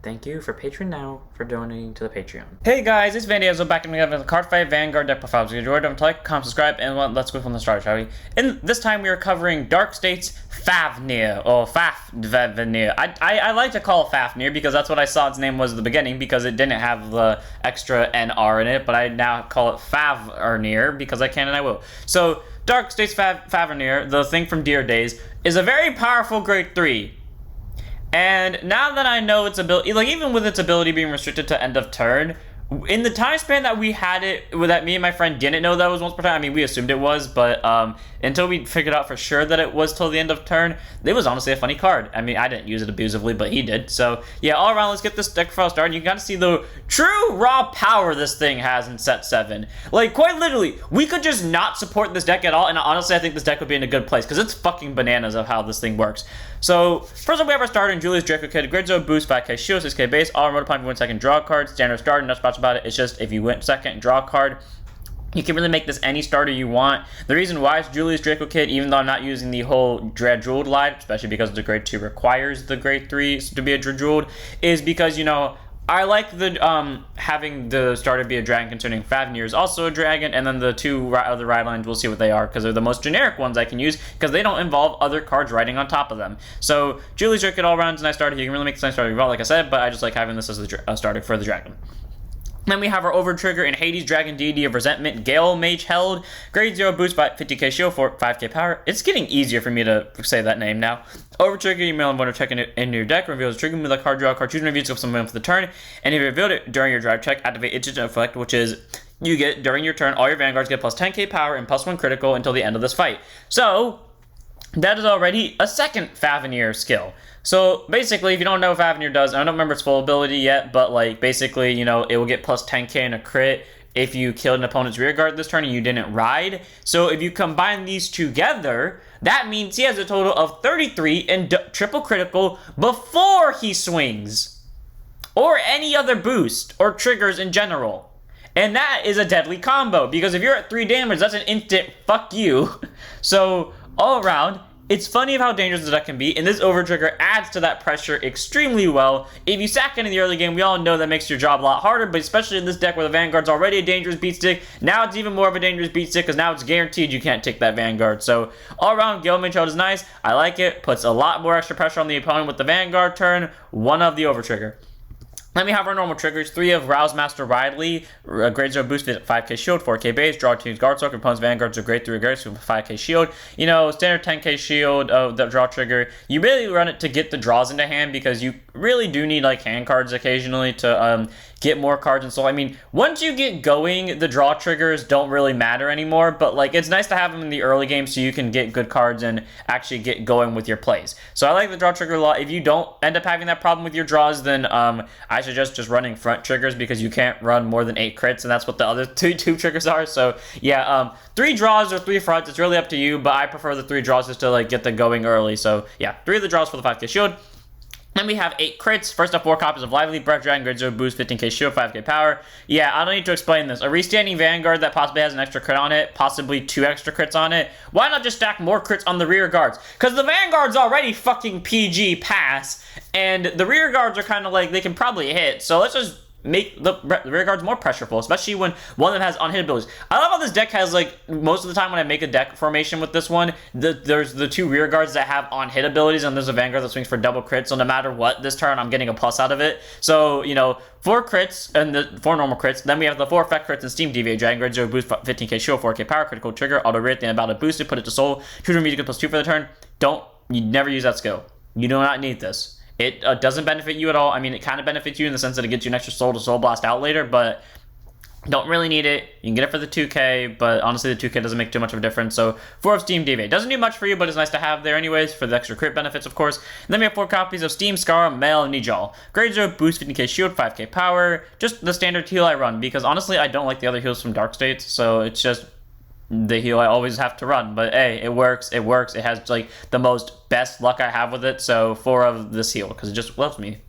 Thank you for Patreon now for donating to the Patreon. Hey guys, it's Vandy Azzo back and we have a card fight Vanguard deck profile. So if you enjoyed, don't like, comment, subscribe, and let's go from the start, shall we? And this time we are covering Dark State's Favrnir, or Favrnir. I like to call it Favrnir because that's what I saw its name was at the beginning because it didn't have the extra NR in it, but I now call it Favrnir because I can and I will. So, Dark State's Favrnir, the thing from Dear Days, is a very powerful grade 3. And now that I know its ability, like even with its ability being restricted to end of turn, in the time span that we had it, that me and my friend didn't know that was once per turn. I mean, we assumed it was, but until we figured out for sure that it was till the end of turn, it was honestly a funny card. I mean, I didn't use it abusively, but he did. So yeah, all around, let's get this deck profile started. You can kind of see the true raw power this thing has in set 7. Like, quite literally, we could just not support this deck at all, and honestly, I think this deck would be in a good place, because it's fucking bananas of how this thing works. So, first up, we have our starter in Julius Draco Kid. Grid Zone boost, 5k shield, 6k base. All remote opponent, if you win second, draw a card. Standard starter, not much about it. It's just if you win second, draw a card. You can really make this any starter you want. The reason why it's Julius Draco Kid, even though I'm not using the whole Dredjeweled line, especially because the grade 2 requires the grade 3 to be a Dredjeweled, is because, you know, I like the having the starter be a dragon, considering Favrnir is also a dragon, and then the two other ride lines, we'll see what they are, because they're the most generic ones I can use, because they don't involve other cards riding on top of them. So, Julius Draco Kid all around is a nice starter. You can really make this nice starter, like I said, but I just like having this as a starter for the dragon. Then we have our Overtrigger in Hades Dragon Deity of Resentment, Gallmageheld. Grade 0 boost by 50k shield for 5k power. It's getting easier for me to say that name now. Overtrigger, you may want to check it in your deck. Reveals trigger with a card, draw a card, choose and review something for the turn. And if you revealed it during your drive check, activate Instant Effect, which is you get during your turn, all your Vanguards get plus 10k power and plus 1 critical until the end of this fight. So, that is already a second Favrnir skill. So, basically, if you don't know what Favrnir does, I don't remember its full ability yet, but, like, basically, you know, it will get plus 10k in a crit if you killed an opponent's rearguard this turn and you didn't ride. So, if you combine these together, that means he has a total of 33 in triple critical before he swings. Or any other boost, or triggers in general. And that is a deadly combo, because if you're at 3 damage, that's an instant fuck you. So, all around, it's funny of how dangerous the deck can be, and this Overtrigger adds to that pressure extremely well. If you sack it in the early game, we all know that makes your job a lot harder, but especially in this deck where the Vanguard's already a dangerous beat stick, now it's even more of a dangerous beat stick, because now it's guaranteed you can't take that Vanguard. So, all around, Gallmageheld is nice. I like it. Puts a lot more extra pressure on the opponent with the Vanguard turn. One of the Overtrigger. Then we have our normal triggers, 3 of Rouse Master Ridley, grade 0 boost, 5k shield, 4k base, draw 2 Guard Soak, opponent's Vanguards are grade 3 regards with 5k shield. You know, standard 10k shield, the draw trigger, you really run it to get the draws into hand because you really do need like hand cards occasionally to get more cards and so. I mean, once you get going, the draw triggers don't really matter anymore, but like it's nice to have them in the early game so you can get good cards and actually get going with your plays. So I like the draw trigger a lot. If you don't end up having that problem with your draws, then I suggest just running front triggers because you can't run more than 8 crits, and that's what the other two triggers are. So yeah, 3 draws or 3 fronts, it's really up to you, but I prefer the 3 draws just to like get them going early. So yeah, 3 of the draws for the 5k shield. Then we have 8 crits. First up, 4 copies of Lively Breath Dragon, grade 0 boost, 15k shield, 5k power. Yeah, I don't need to explain this. A restanding Vanguard that possibly has an extra crit on it, possibly 2 extra crits on it. Why not just stack more crits on the rear guards? Because the Vanguard's already fucking PG pass, and the rear guards are kind of like, they can probably hit. So let's just make the rear guards more pressureful, especially when one of them has unhit abilities. I love how this deck has, like, most of the time when I make a deck formation with this one, there's the 2 rear guards that have on-hit abilities, and there's a Vanguard that swings for double crits, so no matter what, this turn I'm getting a plus out of it. So, you know, 4 crits, and the 4 normal crits, then we have the 4 effect crits and Steam Deviate Dragon, grade 0 boost, 15k shield, 4k power, critical trigger, auto rate, then about to boost it, put it to soul, choose music plus 2 for the turn. You never use that skill. You do not need this. It doesn't benefit you at all. I mean, it kind of benefits you in the sense that it gets you an extra soul to soul blast out later, but don't really need it. You can get it for the 2k, but honestly, the 2k doesn't make too much of a difference. So 4 of Steam Deviate. Doesn't do much for you, but it's nice to have there anyways for the extra crit benefits, of course. And then we have 4 copies of Steam Scar, Male, and Nijal. Grade 0 boost, 15k shield, 5k power. Just the standard heal I run, because honestly, I don't like the other heals from Dark States, so it's just the heal I always have to run. But hey, it works. It has like the most best luck I have with it. So 4 of this heal because it just loves me.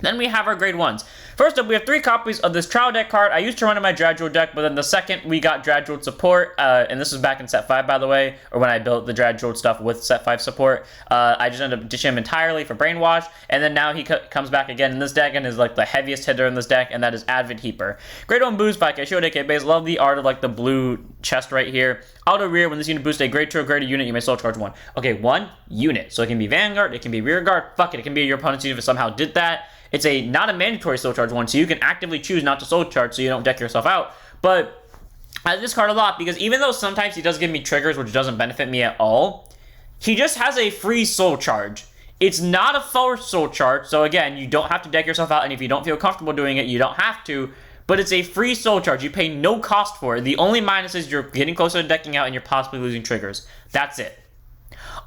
Then we have our grade 1s. First up, we have 3 copies of this Trial Deck card. I used to run in my Dradual deck, but then the second we got Dradual support, and this was back in set 5, by the way, or when I built the Dradual stuff with set 5 support, I just ended up ditching him entirely for Brainwash, and then now he comes back again in this deck and is like the heaviest hitter in this deck, and that is Advent Heaper. Grade 1 boost, 5k shield, 8k base. Love the art of like the blue chest right here. Auto rear, when this unit boosts a grade 2 or greater unit, you may soul charge 1. Okay, 1 unit. So it can be Vanguard, it can be Rear Guard, fuck it, it can be your opponent's unit if it somehow did that. It's not a mandatory soul charge 1, so you can actively choose not to soul charge so you don't deck yourself out. But I like this card a lot because even though sometimes he does give me triggers which doesn't benefit me at all, he just has a free soul charge. It's not a forced soul charge, so again, you don't have to deck yourself out, and if you don't feel comfortable doing it, you don't have to. But it's a free soul charge. You pay no cost for it. The only minus is you're getting closer to decking out and you're possibly losing triggers. That's it.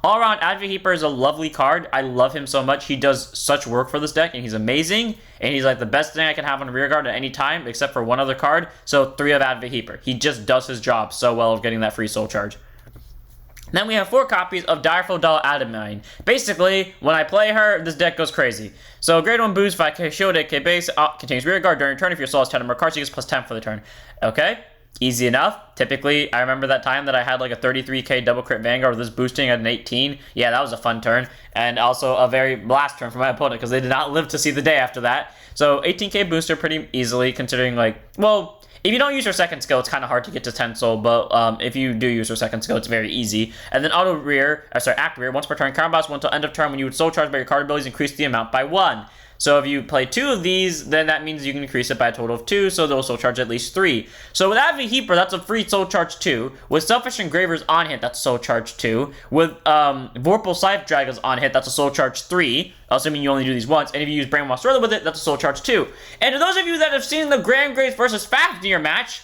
All around, Advent Heaper is a lovely card. I love him so much. He does such work for this deck, and he's amazing. And he's like the best thing I can have on rear guard at any time, except for one other card. So 3 of Advent Heaper. He just does his job so well of getting that free soul charge. Then we have 4 copies of Direful Doll Adamine. Basically, when I play her, this deck goes crazy. So, grade 1 boost, 5k shield, 8k base, contains rear guard during turn. If your soul has 10 or more cards, you get plus 10 for the turn. Okay, easy enough. Typically, I remember that time that I had like a 33k double crit Vanguard with this boosting at an 18. Yeah, that was a fun turn. And also a very blast turn for my opponent because they did not live to see the day after that. So, 18k booster pretty easily considering like, well, if you don't use your second skill, it's kind of hard to get to 10 soul, but if you do use your second skill, it's very easy. And then act rear, once per turn, card boss, until end of turn, when you would soul charge by your card abilities, increase the amount by 1. So if you play 2 of these, then that means you can increase it by a total of 2, so they'll soul charge at least 3. So with Advent Heaper, that's a free soul charge 2. With Selfish Engravers on hit, that's a soul charge 2. With Vorpal Scythe Draggers on hit, that's a soul charge 3. Assuming you only do these once. And if you use Brainwash Swirler with it, that's a soul charge 2. And to those of you that have seen the Grand Grace versus Favrnir match,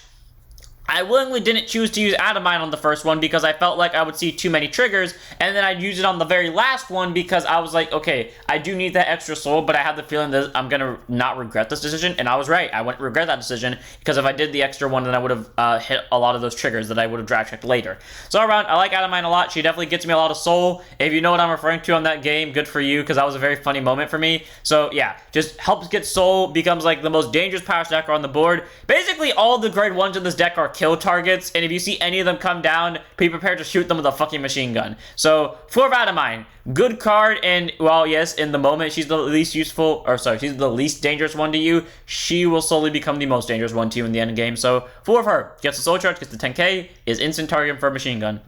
I willingly didn't choose to use Adamine on the first one because I felt like I would see too many triggers, and then I'd use it on the very last one because I was like, okay, I do need that extra soul, but I had the feeling that I'm going to not regret this decision, and I was right. I wouldn't regret that decision because if I did the extra one, then I would have hit a lot of those triggers that I would have drag checked later. So all around, I like Adamine a lot. She definitely gets me a lot of soul. If you know what I'm referring to on that game, good for you because that was a very funny moment for me. So yeah, just helps get soul, becomes like the most dangerous power stacker on the board. Basically, all the grade 1s in this deck are kill targets, and if you see any of them come down, be prepared to shoot them with a fucking machine gun. So, 4 of Adamine, good card, and, well, yes, in the moment, she's the least she's the least dangerous one to you. She will slowly become the most dangerous one to you in the end game. So, 4 of her, gets the soul charge, gets the 10k, is instant target for a machine gun.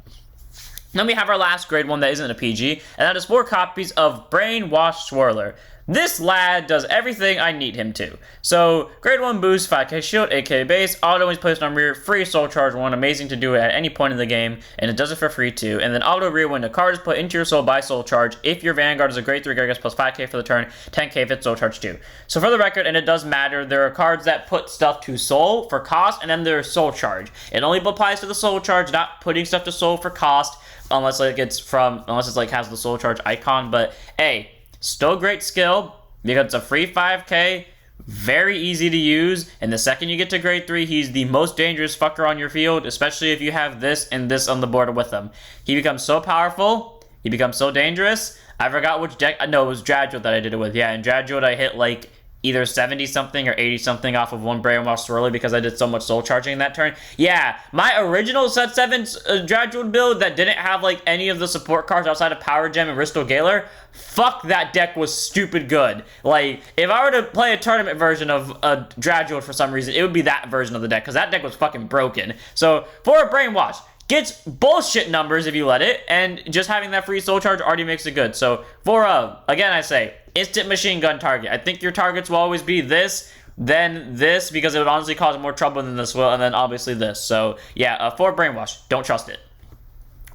Then we have our last grade 1 that isn't a PG, and that is 4 copies of Brainwash Swirler. This lad does everything I need him to. So, grade 1 boost, 5k shield, 8k base, auto is placed on rear, free soul charge 1, amazing to do it at any point in the game, and it does it for free too. And then auto rear, when the card is put into your soul by soul charge, if your Vanguard is a grade 3 guard, gets plus 5k for the turn, 10k if it's soul charge 2. So for the record, and it does matter, there are cards that put stuff to soul for cost, and then there's soul charge. It only applies to the soul charge, not putting stuff to soul for cost, unless it's like has the soul charge icon, but hey, still great skill, because it's a free 5k, very easy to use, and the second you get to grade 3, he's the most dangerous fucker on your field, especially if you have this and this on the board with him. He becomes so powerful, he becomes so dangerous. I forgot which deck, no, it was Dradual that I did it with, yeah, in Dradual I hit like either 70-something or 80-something off of one Brainwash Swirler because I did so much soul charging in that turn. Yeah, my original set 7 Dradual build that didn't have like any of the support cards outside of Power Gem and Ristal Galar, fuck, that deck was stupid good. Like, if I were to play a tournament version of a Dradual for some reason, it would be that version of the deck because that deck was fucking broken. So, for a Brainwash, gets bullshit numbers if you let it, and just having that free soul charge already makes it good. So, for again I say, instant machine gun target. I think your targets will always be this, then this, because it would honestly cause more trouble than this will, and then obviously this. So, yeah, for Brainwash, don't trust it.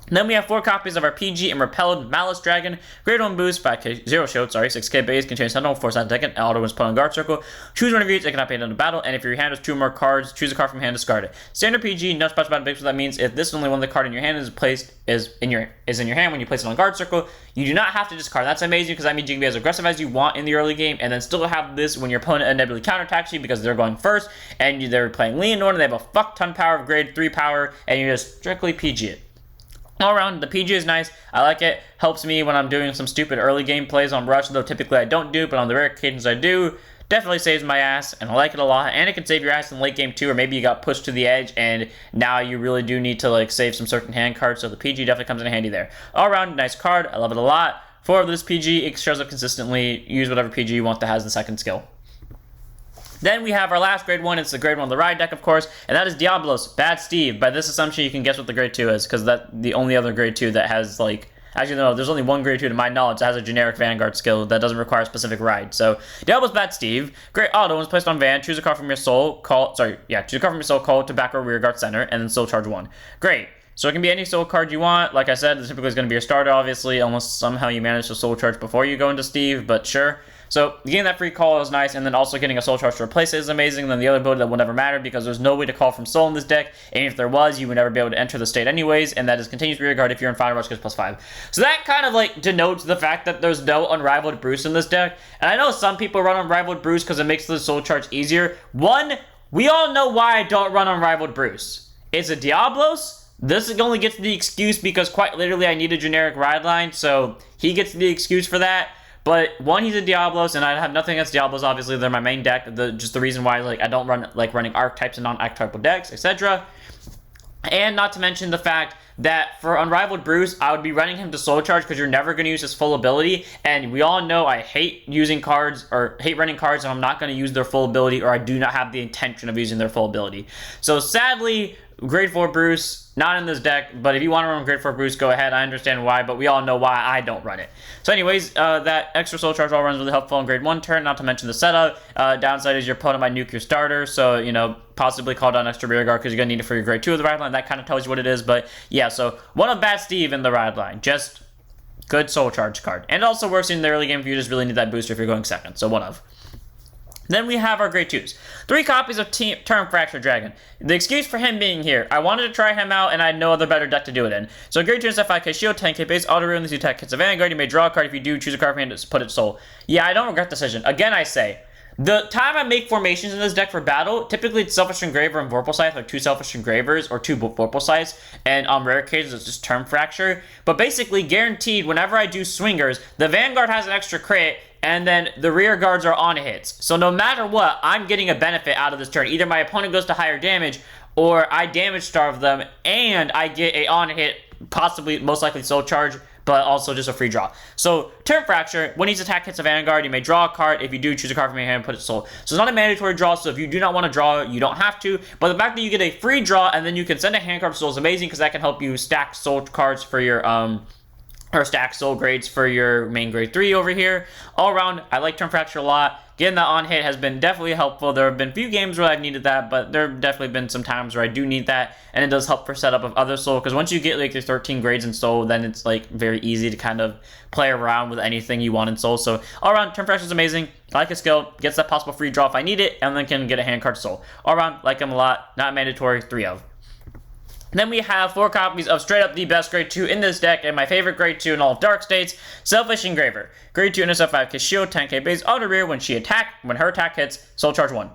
Then we have 4 copies of our PG and Repelled Malice Dragon. Grade 1 boost, 5k, 0 shield, 6k base, contains Sentinel, 4 side deck, and auto is put on guard circle. Choose one of these, it cannot pay into battle, and if your hand has 2 more cards, choose a card from hand, discard it. Standard PG, no special bad base, what that means if this is only one of the card in your hand is in your hand when you place it on guard circle, you do not have to discard. That's amazing because that means you can be as aggressive as you want in the early game, and then still have this when your opponent inevitably counterattacks you because they're going first, and they're playing Leonor, and they have a fuck ton power of grade 3 power, and you just strictly PG it. All around, the PG is nice. I like it. Helps me when I'm doing some stupid early game plays on Rush, though typically I don't do, but on the rare occasions I do. definitely saves my ass, and I like it a lot. And it can save your ass in late game too, or maybe you got pushed to the edge, and now you really do need to like save some certain hand cards. So the PG definitely comes in handy there. All around, nice card. I love it a lot. For this PG, it shows up consistently. Use whatever PG you want that has the second skill. Then we have our last grade 1. It's the grade 1 of the Ride deck, of course, and that is Diabolos, Bad Steve. By this assumption, you can guess what the grade 2 is, because that's the only other grade 2 that has, like... Actually, no, there's only one grade 2 to my knowledge that has a generic Vanguard skill that doesn't require a specific ride. So, Diabolos, Bad Steve. Great auto. When it's placed on Van, choose a card from your soul, choose a card from your soul, call it to back or rear guard center, and then soul charge 1. Great. So it can be any soul card you want. Like I said, this typically is going to be your starter, obviously, unless somehow you manage to soul charge before you go into Steve, but sure. So getting that free call is nice, and then also getting a soul charge to replace it is amazing. Then the other ability that will never matter because there's no way to call from soul in this deck, and if there was, you would never be able to enter the state anyways, and that is continuous rear guard if you're in Final Rush gets +5. So that kind of like denotes the fact that there's no Unrivaled Bruce in this deck, and I know some people run Unrivaled Bruce because it makes the soul charge easier. One, we all know why I don't run Unrivaled Bruce. It's a Diabolos. This only gets the excuse because quite literally I need a generic ride line, so he gets the excuse for that. But one, he's a Diabolos, and I have nothing against Diabolos. Obviously, they're my main deck. Just the reason why like I don't run like running archetypes and non-archetypal decks, etc. And not to mention the fact that for Unrivaled Bruce, I would be running him to Soul Charge because you're never going to use his full ability. And we all know I hate using cards or hate running cards if I'm not going to use their full ability or I do not have the intention of using their full ability. So sadly, Grade 4 Bruce, not in this deck, but if you want to run Grade 4 Bruce, go ahead. I understand why, but we all know why I don't run it. So anyways, that extra Soul Charge all runs really helpful in Grade 1 turn, not to mention the setup. Downside is your opponent might nuke your starter, so, you know, possibly call down extra rear guard because you're going to need it for your Grade 2 of the ride line. That kind of tells you what it is, but yeah, so one of Bad Steve in the ride line. Just good Soul Charge card. And it also works in the early game if you just really need that booster if you're going second, so one of. Then we have our grade 2s. 3 copies of Term Fracture Dragon. The excuse for him being here, I wanted to try him out and I had no other better deck to do it in. So grade 2 is 5k shield, 10k base, auto ruin, these attack hits a Vanguard. You may draw a card. If you do, choose a card from your hand to put it soul. Yeah, I don't regret the decision. Again, I say, the time I make formations in this deck for battle, typically it's Selfish Engraver and Vorpal Scythe, or 2 Selfish Engravers, or 2 Vorpal Scythes, and on rare occasions it's just Term Fracture. But basically, guaranteed, whenever I do Swingers, the Vanguard has an extra crit, and then the rear guards are on hits. So no matter what, I'm getting a benefit out of this turn. Either my opponent goes to higher damage, or I damage starve them, and I get a on hit, possibly, most likely Soul Charge, but also just a free draw. So, Term Fracture, when each attack hits a Vanguard, you may draw a card. If you do, choose a card from your hand and put it soul. So it's not a mandatory draw, so if you do not want to draw, you don't have to. But the fact that you get a free draw, and then you can send a hand card to soul is amazing, because that can help you stack soul cards for your, or stack soul grades for your main grade 3 over here. All around, I like Term Fracture a lot. Getting that on hit has been definitely helpful. There have been a few games where I've needed that, but there have definitely been some times where I do need that, and it does help for setup of other soul, because once you get like your 13 grades in soul, then it's like very easy to kind of play around with anything you want in soul. So all around, Term Fracture is amazing. I like his skill, gets that possible free draw if I need it, and then can get a hand card to soul. All around, like him a lot, not mandatory, 3 of. Then we have 4 copies of straight up the best grade 2 in this deck, and my favorite grade 2 in all of Dark States, Selfish Engraver. Grade 2 NSF 5k shield, 10k base, auto rear when her attack hits, soul charge 1.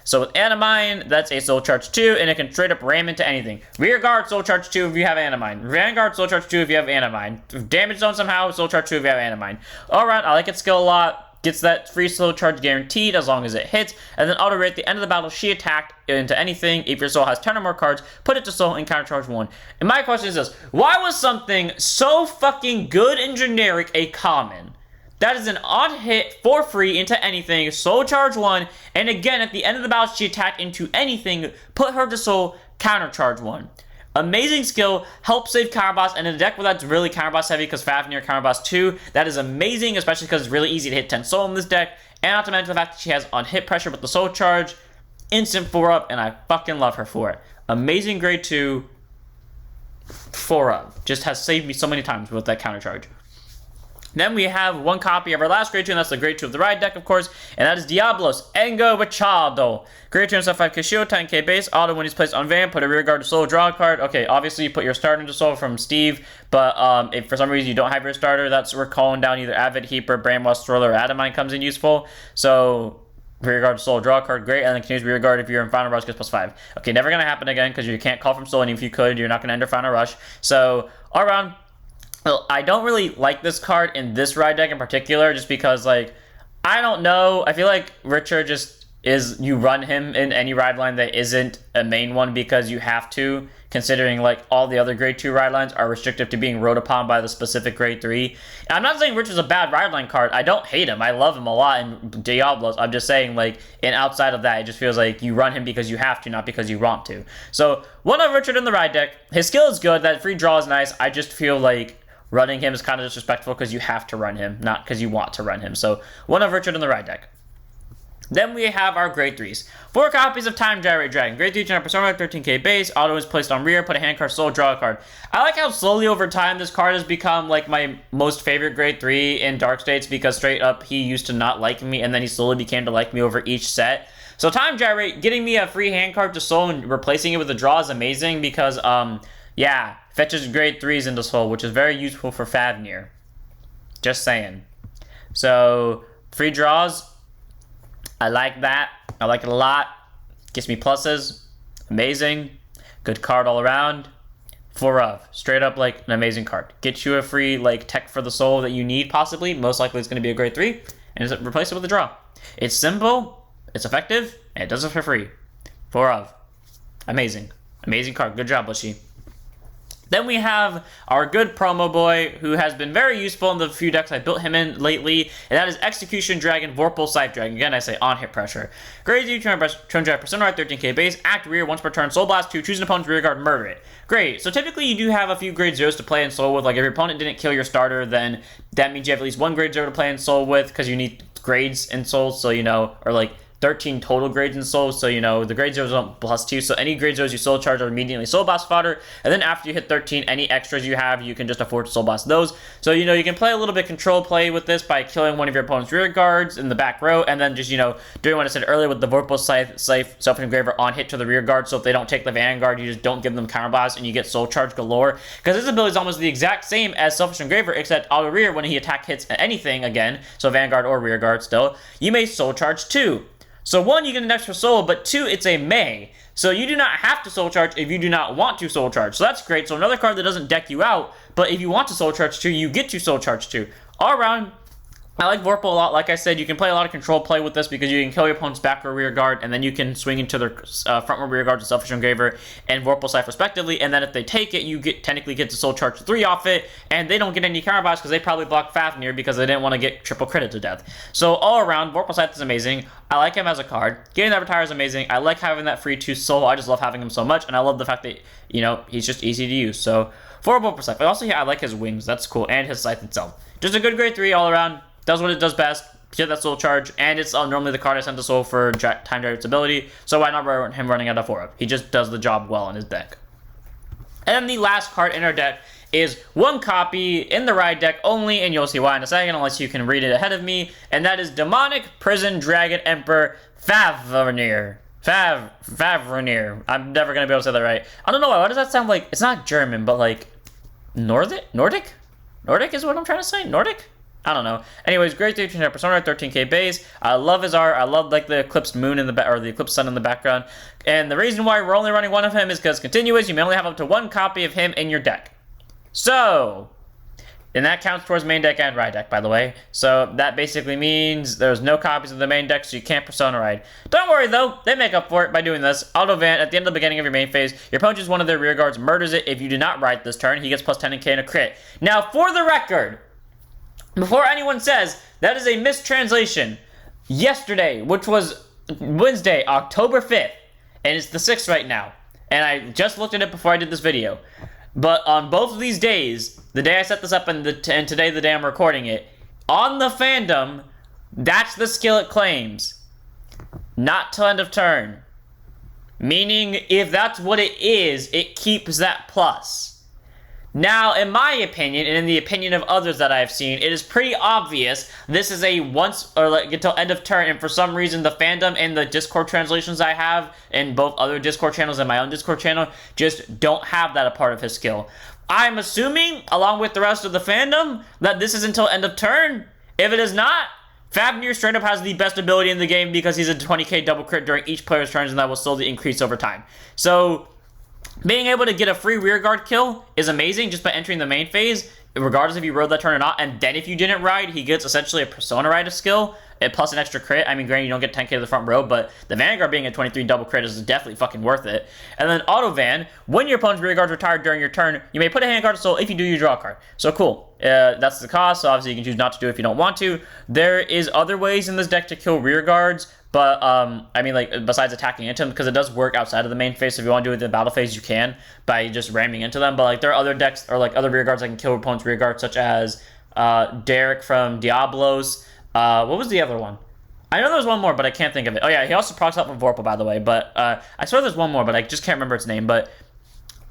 So with Animine, that's a soul charge 2, and it can straight up ram into anything. Rear guard, soul charge 2 if you have Animine. Vanguard, soul charge 2 if you have Animine. Damage zone somehow, soul charge 2 if you have Animine. Alright, I like its skill a lot. Gets that free soul charge guaranteed as long as it hits, and then auto rate at the end of the battle, she attacked into anything. If your soul has 10 or more cards, put it to soul and counter charge 1. And my question is this: why was something so fucking good and generic a common? That is an on hit for free into anything, soul charge 1, and again at the end of the battle, she attacked into anything, put her to soul, counter charge 1. Amazing skill, helps save counterboss, and in a deck where that's really counterboss heavy because Favrnir counterboss 2, that is amazing, especially because it's really easy to hit 10 soul in this deck, and not to mention the fact that she has on hit pressure with the soul charge, instant 4-up, and I fucking love her for it. Amazing grade 2, 4-up, just has saved me so many times with that counter charge. Then we have 1 copy of our last grade 2, and that's the grade 2 of the Ride deck, of course, and that is Diabolos, Engraver. Grade 2 and stuff 5k shield, 10k base, auto when he's placed on Van, put a rear guard to soul, draw a card. Okay, obviously you put your starter into soul from Steve, but if for some reason you don't have your starter, that's where calling down either Avid, Heaper, Brainwash Swirler, or Adamine comes in useful. So rear guard to soul, draw a card, great, and then continues rear guard if you're in Final Rush, gets +5. Okay, never gonna happen again because you can't call from soul, and if you could, you're not gonna enter Final Rush. So all around, well, I don't really like this card in this Ride deck in particular, just because, like, I don't know. I feel like Richard just is, you run him in any ride line that isn't a main one because you have to, considering like all the other grade 2 ride lines are restrictive to being rode upon by the specific grade 3. And I'm not saying Richard's a bad ride line card. I don't hate him. I love him a lot in Diabolos. I'm just saying, like, and outside of that, it just feels like you run him because you have to, not because you want to. So one of Richard in the ride deck. His skill is good. That free draw is nice. I just feel like running him is kind of disrespectful because you have to run him, not because you want to run him. So one of Richard in the ride deck. Then we have our grade 3s. 4 copies of Time Jarett Dragon. Grade 3 general persona, 13k base. Auto is placed on rear. Put a hand card, soul, draw a card. I like how slowly over time this card has become like my most favorite grade 3 in Dark States because straight up he used to not like me and then he slowly became to like me over each set. So Time Jarett, getting me a free hand card to soul and replacing it with a draw is amazing because, yeah, fetches grade 3s into soul, which is very useful for Favrnir. Just saying. So, free draws. I like that. I like it a lot. Gives me pluses. Amazing. Good card all around. 4 of. Straight up like an amazing card. Get you a free like tech for the soul that you need possibly. Most likely it's going to be a grade 3. And just replace it with a draw. It's simple. It's effective. And it does it for free. 4 of. Amazing. Amazing card. Good job, Bushy. Then we have our good promo boy, who has been very useful in the few decks I built him in lately, and that is Execution Dragon, Vorpal Scythe Dragon. Again, I say on hit pressure. Grade 3, 200% 13k base, act rear once per turn, Soul Blast 2, choose an opponent's rear guard, murder it. Great. So typically you do have a few grade 0s to play in Soul with. Like if your opponent didn't kill your starter, then that means you have at least 1 grade 0 to play in Soul with, because you need grades in Soul, so you know, or like 13 total grades in Soul, so you know, the grade 0s are +2, so any grade 0s you Soul Charge are immediately Soul Blast fodder, and then after you hit 13, any extras you have, you can just afford to Soul Blast those. So, you know, you can play a little bit control play with this by killing one of your opponent's rear guards in the back row, and then just, you know, doing what I said earlier with the Vorpal Scythe, Self-Engraver on hit to the rear guard, so if they don't take the Vanguard, you just don't give them counterblast, and you get Soul Charge galore, because this ability is almost the exact same as Selfish Engraver, except auto rear when he attack hits anything again, so Vanguard or rear guard still, you may Soul Charge 2. So 1, you get an extra soul, but 2, it's a may. So you do not have to soul charge if you do not want to soul charge. So that's great. So another card that doesn't deck you out, but if you want to soul charge 2, you get to soul charge 2. All around, I like Vorpal a lot. Like I said, you can play a lot of control play with this because you can kill your opponent's back or rear guard, and then you can swing into their front or rear guard to Selfish Engraver and Vorpal Scythe respectively, and then if they take it, you technically get to Soul Charge 3 off it, and they don't get any counterblast because they probably blocked Favrnir because they didn't want to get triple critted to death. So all around, Vorpal Scythe is amazing. I like him as a card. Getting that retire is amazing. I like having that free 2 soul. I just love having him so much, and I love the fact that, you know, he's just easy to use. So for Vorpal Scythe. Also, yeah, I like his wings. That's cool, and his Scythe itself. Just a good grade 3 all around. Does what it does best. Get that soul charge, and it's normally the card I sent to soul for Time Jarett's ability, so why not run him running out of 4 of? He just does the job well in his deck. And the last card in our deck is 1 copy in the ride deck only, and you'll see why in a second, unless you can read it ahead of me, and that is Demonic Prison Dragon Emperor Favrnir. Favrnir. I'm never going to be able to say that right. I don't know why. Why does that sound like, it's not German, but like, Nordic? Nordic is what I'm trying to say? Nordic? I don't know. Anyways, grade 3 persona, 13k base. I love his art. I love like the eclipsed moon in the or the eclipsed sun in the background. And the reason why we're only running 1 of him is because continuous, you may only have up to 1 copy of him in your deck. So, and that counts towards main deck and ride deck, by the way. So that basically means there's no copies of the main deck, so you can't persona ride. Don't worry though, they make up for it by doing this. Auto Van at the end of the beginning of your main phase, your opponent chooses one of their rear guards, murders it. If you do not ride this turn, he gets plus 10 and K and a crit. Now, for the record, before anyone says that is a mistranslation, yesterday, which was Wednesday, October 5th, and it's the 6th right now, and I just looked at it before I did this video, but on both of these days, the day I set this up and today the day I'm recording it, on the fandom, that's the skill it claims. Not till end of turn. Meaning, if that's what it is, it keeps that plus. Now, in my opinion, and in the opinion of others that I've seen, it is pretty obvious this is a once, or like until end of turn, and for some reason the fandom and the Discord translations I have, and both other Discord channels and my own Discord channel, just don't have that a part of his skill. I'm assuming, along with the rest of the fandom, that this is until end of turn. If it is not, Favrnir straight up has the best ability in the game because he's a 20k double crit during each player's turns, and that will slowly increase over time. So, being able to get a free rearguard kill is amazing just by entering the main phase, regardless if you rode that turn or not, and then if you didn't ride, he gets essentially a persona ride skill. plus an extra crit. I mean, granted, you don't get 10k to the front row, but the Vanguard being a 23 double crit is definitely fucking worth it. And then Auto Van, when your opponent's rear guard's retired during your turn, you may put a hand card to soul. If you do, you draw a card. So cool. That's the cost, so obviously you can choose not to do it if you don't want to. There is other ways in this deck to kill rear guards, but I mean, like, besides attacking into them, because it does work outside of the main phase. So if you want to do it in the battle phase, you can by just ramming into them. But like, there are other decks or like other rear guards that can kill opponents' rear guards, such as Jarett from Diabolos. What was the other one? I know there was one more, but I can't think of it. Oh yeah, he also procs up from Vorpal, by the way. But I swear there's one more, but I just can't remember its name. But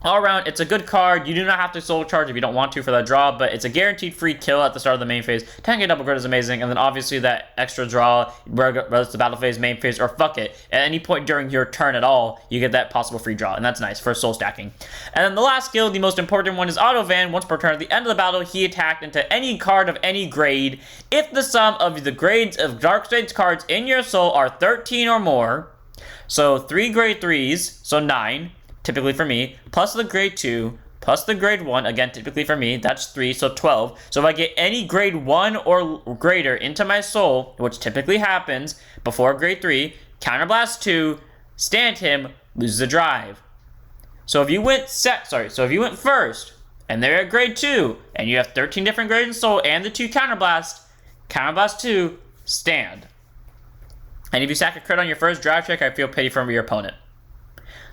all around, it's a good card. You do not have to soul charge if you don't want to for that draw, but it's a guaranteed free kill at the start of the main phase. 10k double crit is amazing, and then obviously that extra draw, whether it's the battle phase, main phase, or fuck it, at any point during your turn at all, you get that possible free draw, and that's nice for soul stacking. And then the last skill, the most important one, is Auto Van. Once per turn, at the end of the battle, he attacked into any card of any grade. If the sum of the grades of Dark States cards in your soul are 13 or more, so 3 grade 3s, so 9, typically for me, plus the grade 2, plus the grade 1, again, typically for me, that's 3, so 12. So if I get any grade 1 or greater into my soul, which typically happens before grade 3, Counterblast 2, stand him, loses the drive. So if you went first, and they're at grade 2, and you have 13 different grades in soul, and the 2 Counterblast 2, stand. And if you sack a crit on your first drive check, I feel pity for your opponent.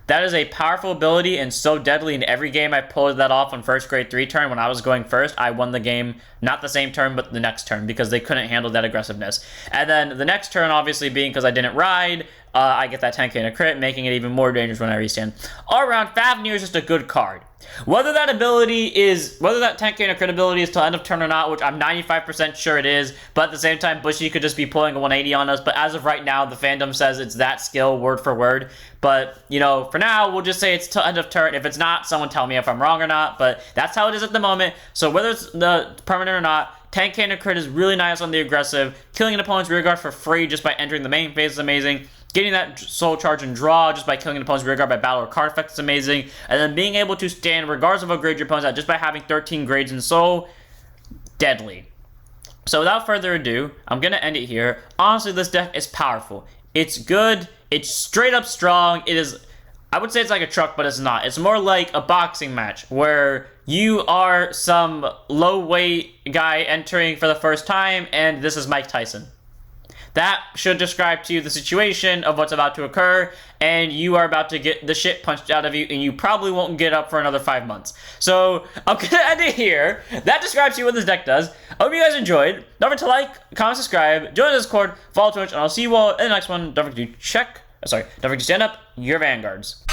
That is a powerful ability and so deadly. In every game I pulled that off on first grade 3 turn when I was going first. I won the game, not the same turn, but the next turn, because they couldn't handle that aggressiveness. And then the next turn, obviously being because I didn't ride, I get that 10k in a crit, making it even more dangerous when I restand. All around, Favrnir is just a good card. Whether that 10k in a crit ability is till end of turn or not, which I'm 95% sure it is, but at the same time, Bushy could just be pulling a 180 on us. But as of right now, the fandom says it's that skill, word for word. But, you know, for now, we'll just say it's till end of turn. If it's not, someone tell me if I'm wrong or not. But that's how it is at the moment. So whether it's the permanent or not, 10k in a crit is really nice on the aggressive. Killing an opponent's rear guard for free just by entering the main phase is amazing. Getting that soul charge and draw just by killing an opponent's rear guard by battle or card effect is amazing. And then being able to stand regardless of what grade your opponent's at just by having 13 grades in soul, deadly. So without further ado, I'm going to end it here. Honestly, this deck is powerful. It's good. It's straight up strong. It is, I would say it's like a truck, but it's not. It's more like a boxing match where you are some low weight guy entering for the first time, and this is Mike Tyson. That should describe to you the situation of what's about to occur, and you are about to get the shit punched out of you, and you probably won't get up for another 5 months. So, I'm going to end it here. That describes to you what this deck does. I hope you guys enjoyed. Don't forget to like, comment, subscribe, join the Discord, follow Twitch, and I'll see you all in the next one. Don't forget to stand up your Vanguards.